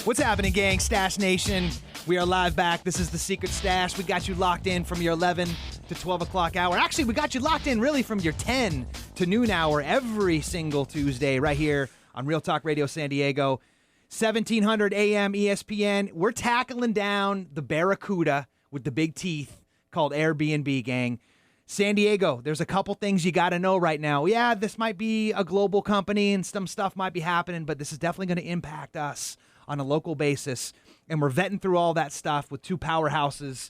What's happening, gang? Stash Nation. We are live back. This is the Secret Stash. We got you locked in from your 11 to 12 o'clock hour. Actually, we got you locked in really from your 10 to noon hour every single Tuesday right here on Real Talk Radio San Diego. 1700 AM ESPN. We're tackling down the barracuda with the big teeth called Air BNB, gang. San Diego, there's a couple things you got to know right now. Yeah, this might be a global company and some stuff might be happening, but this is definitely going to impact us on a local basis. And we're vetting through all that stuff with two powerhouses,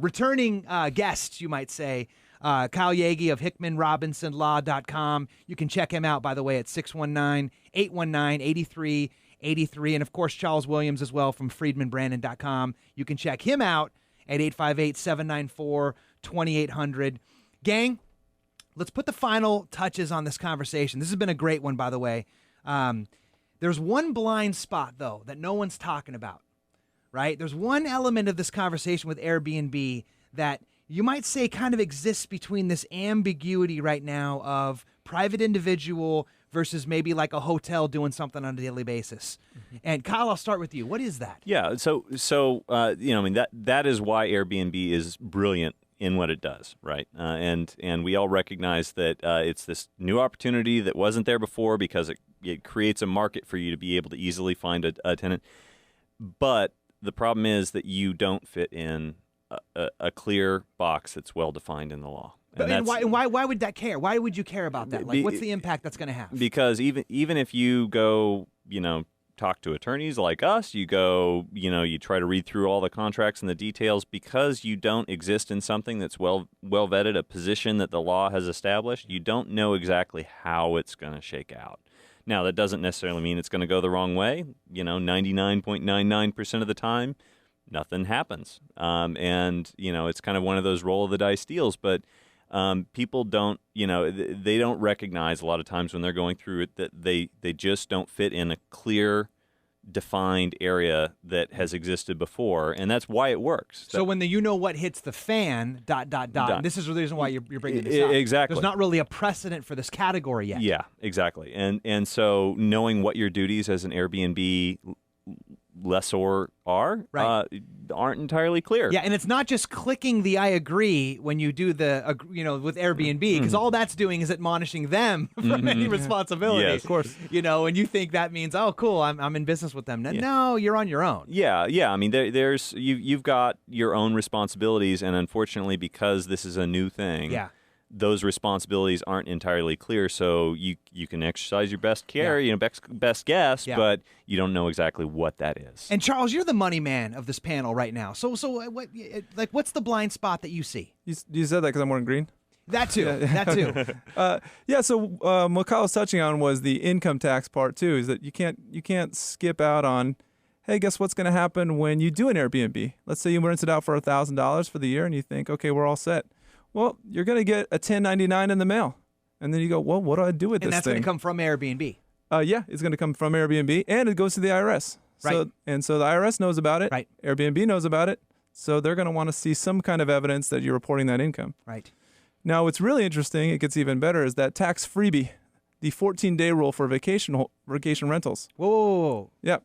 returning guests, you might say. Kyle Yaege of HickmanRobinsonLaw.com. You can check him out, by the way, at 619-819-8383. And, of course, Charles Williams as well from FriedmanBrandon.com. You can check him out at 858-794-2800. Gang, let's put the final touches on this conversation. This has been a great one, by the way. There's one blind spot, though, that no one's talking about, right? There's one element of this conversation with Airbnb that you might say kind of exists between this ambiguity right now of private individual versus maybe like a hotel doing something on a daily basis. Mm-hmm. And Kyle, I'll start with you. What is that? Yeah, so I mean, that is why Airbnb is brilliant in what it does, right? And we all recognize that it's this new opportunity that wasn't there before because it creates a market for you to be able to easily find a tenant. But the problem is that you don't fit in a clear box that's well defined in the law. And why would that care? Why would you care about that? Like, what's the impact that's going to have? Because even if you go, talk to attorneys like us, you go, you try to read through all the contracts and the details, because you don't exist in something that's well vetted, a position that the law has established, you don't know exactly how it's going to shake out. Now, that doesn't necessarily mean it's going to go the wrong way. 99.99% of the time, nothing happens. It's kind of one of those roll of the dice deals, but people don't, they don't recognize a lot of times when they're going through it that they just don't fit in a clear, defined area that has existed before, and that's why it works. So when what hits the fan, ... And this is the reason why you're bringing this up. Exactly. There's not really a precedent for this category yet. Yeah, exactly. And so knowing what your duties as an Airbnb lessor are, right, aren't entirely clear. Yeah, and it's not just clicking the I agree when you do the, with Airbnb, because all that's doing is admonishing them from any responsibility. Yes, of course. And you think that means, oh, cool, I'm in business with them. No, you're on your own. Yeah. I mean, you've got your own responsibilities, and unfortunately, because this is a new thing, those responsibilities aren't entirely clear, so you can exercise your best care, best guess, but you don't know exactly what that is. And Charles, you're the money man of this panel right now. So what's the blind spot that you see? You said that because I'm wearing green? That too. That too. So what Kyle was touching on was the income tax part too, is that you can't skip out on, hey, guess what's going to happen when you do an Airbnb? Let's say you rent it out for $1,000 for the year and you think, okay, we're all set. Well, you're going to get a 1099 in the mail. And then you go, well, what do I do with this thing? And that's going to come from Airbnb. Yeah, it's going to come from Airbnb, and it goes to the IRS. Right. So the IRS knows about it. Right. Airbnb knows about it. So they're going to want to see some kind of evidence that you're reporting that income. Right. Now, what's really interesting, it gets even better, is that tax freebie, the 14-day rule for vacation rentals. Whoa. Yep.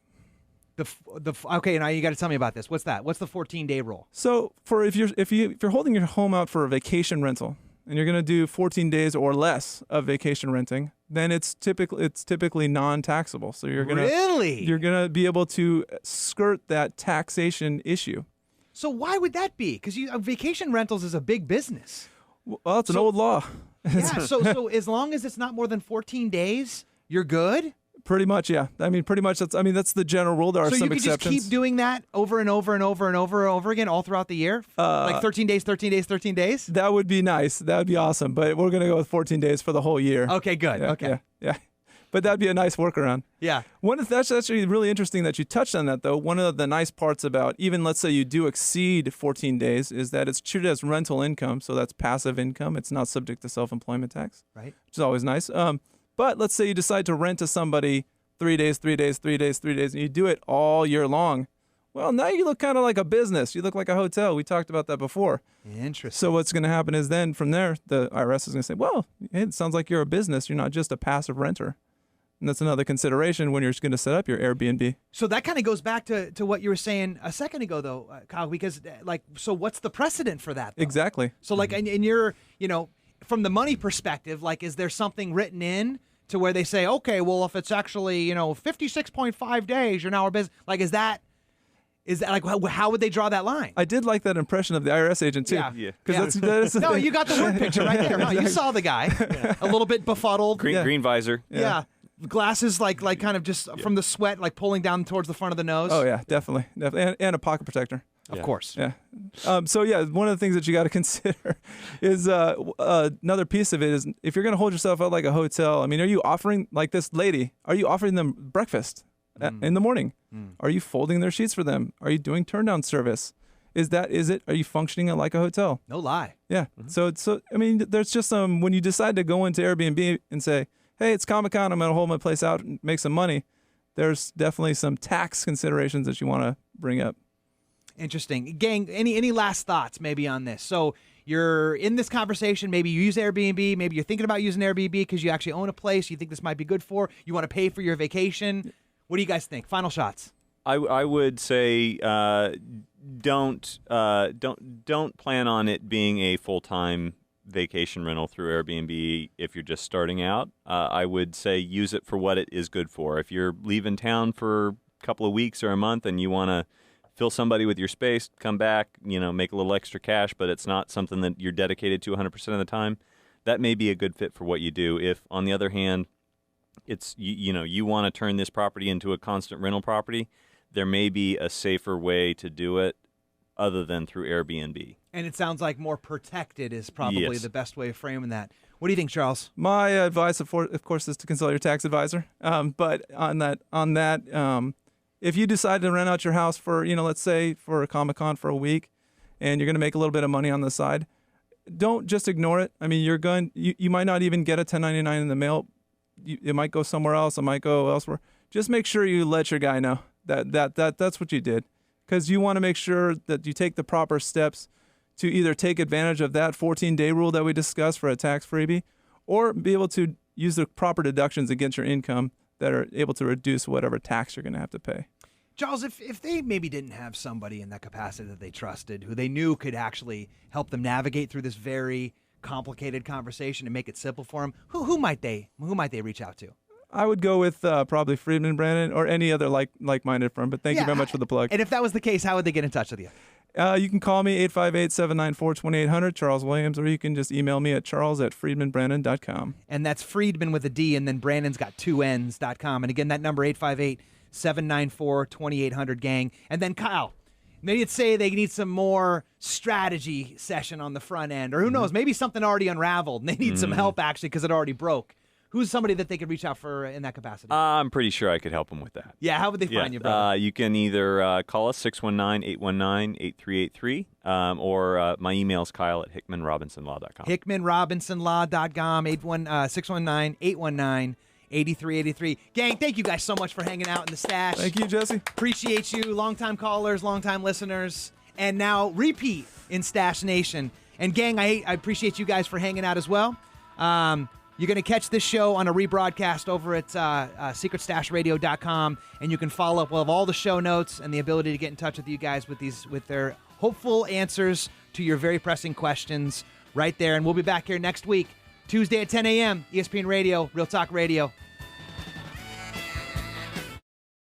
Okay, now you got to tell me about this. What's that? What's the 14-day rule? So if you're holding your home out for a vacation rental and you're going to do 14 days or less of vacation renting, then it's typically non-taxable. So you're going to be able to skirt that taxation issue. So why would that be? Because vacation rentals is a big business. Well, it's an old law. Yeah. So as long as it's not more than 14 days, you're good. Pretty much, yeah. I mean, pretty much. That's the general rule. There are some exceptions. So you could just keep doing that over and over and over and over and over again all throughout the year? Like 13 days, 13 days, 13 days? That would be nice. That would be awesome. But we're going to go with 14 days for the whole year. Okay, good. Yeah, okay. Yeah. But that'd be a nice workaround. Yeah. That's actually really interesting that you touched on that, though. One of the nice parts about even, let's say you do exceed 14 days, is that it's treated as rental income. So that's passive income. It's not subject to self-employment tax. Right. Which is always nice. But let's say you decide to rent to somebody 3 days, 3 days, 3 days, 3 days, and you do it all year long. Well, now you look kind of like a business. You look like a hotel. We talked about that before. Interesting. So what's going to happen is then from there, the IRS is going to say, well, it sounds like you're a business. You're not just a passive renter. And that's another consideration when you're going to set up your Airbnb. So that kind of goes back to what you were saying a second ago, though, Kyle, because so what's the precedent for that, though? Exactly. So like, in your, from the money perspective, like, is there something written in to where they say, okay, well, if it's actually, 56.5 days, you're now our business. Like, is that like, how would they draw that line? I did like that impression of the IRS agent too. Yeah. Because that's no, you got the word picture right there. No, you saw the guy, a little bit befuddled. Green visor. Yeah. Glasses like kind of just from the sweat, like pulling down towards the front of the nose. Oh yeah, definitely. And a pocket protector. Of course. Yeah. So yeah, one of the things that you got to consider is another piece of it is if you're going to hold yourself out like a hotel. I mean, are you offering, like this lady? Are you offering them breakfast in the morning? Are you folding their sheets for them? Are you doing turn down service? Is it? Are you functioning like a hotel? No lie. Yeah. So I mean, there's just some when you decide to go into Airbnb and say, hey, it's Comic-Con, I'm going to hold my place out and make some money. There's definitely some tax considerations that you want to bring up. Interesting. Gang, any last thoughts maybe on this? So you're in this conversation, maybe you use Airbnb, maybe you're thinking about using Airbnb because you actually own a place you think this might be good for, you want to pay for your vacation. What do you guys think? Final shots. I would say don't plan on it being a full-time vacation rental through Airbnb if you're just starting out. I would say use it for what it is good for. If you're leaving town for a couple of weeks or a month and you want to fill somebody with your space, come back, make a little extra cash, but it's not something that you're dedicated to 100% of the time, that may be a good fit for what you do. If, on the other hand, it's you want to turn this property into a constant rental property, there may be a safer way to do it other than through Airbnb. And it sounds like more protected is probably the best way of framing that. What do you think, Charles? My advice, of course, is to consult your tax advisor. But on that, if you decide to rent out your house for, let's say for a Comic-Con for a week, and you're going to make a little bit of money on the side, don't just ignore it. I mean, you might not even get a 1099 in the mail. It might go somewhere else. It might go elsewhere. Just make sure you let your guy know that's what you did, because you want to make sure that you take the proper steps to either take advantage of that 14-day rule that we discussed for a tax freebie, or be able to use the proper deductions against your income that are able to reduce whatever tax you're going to have to pay. Charles, if they maybe didn't have somebody in that capacity that they trusted, who they knew could actually help them navigate through this very complicated conversation and make it simple for them, who might they reach out to? I would go with probably Friedman Brandon or any other like-minded firm, but thank you very much for the plug. And if that was the case, how would they get in touch with you? You can call me 858-794-2800, Charles Williams, or you can just email me at charles@friedmanbrandon.com. And that's Friedman with a D, and then Brandon's got 2 N's.com. And again, that number, 858-794-2800, gang. And then Kyle, maybe it's say they need some more strategy session on the front end, or who knows, maybe something already unraveled and they need some help actually because it already broke. Who's somebody that they could reach out for in that capacity? I'm pretty sure I could help them with that. Yeah, how would they find you, brother? You can either call us 619-819-8383, or my email is kyle@hickmanrobinsonlaw.com. hickmanrobinsonlaw.com, 619-819-8383. Gang, thank you guys so much for hanging out in the stash. Thank you, Jesse. Appreciate you, longtime callers, longtime listeners, and now repeat in Stash Nation. And gang, I appreciate you guys for hanging out as well. You're going to catch this show on a rebroadcast over at secretstashradio.com, and you can follow up. We'll have all the show notes and the ability to get in touch with you guys with their hopeful answers to your very pressing questions right there. And we'll be back here next week, Tuesday at 10 a.m., ESPN Radio, Real Talk Radio.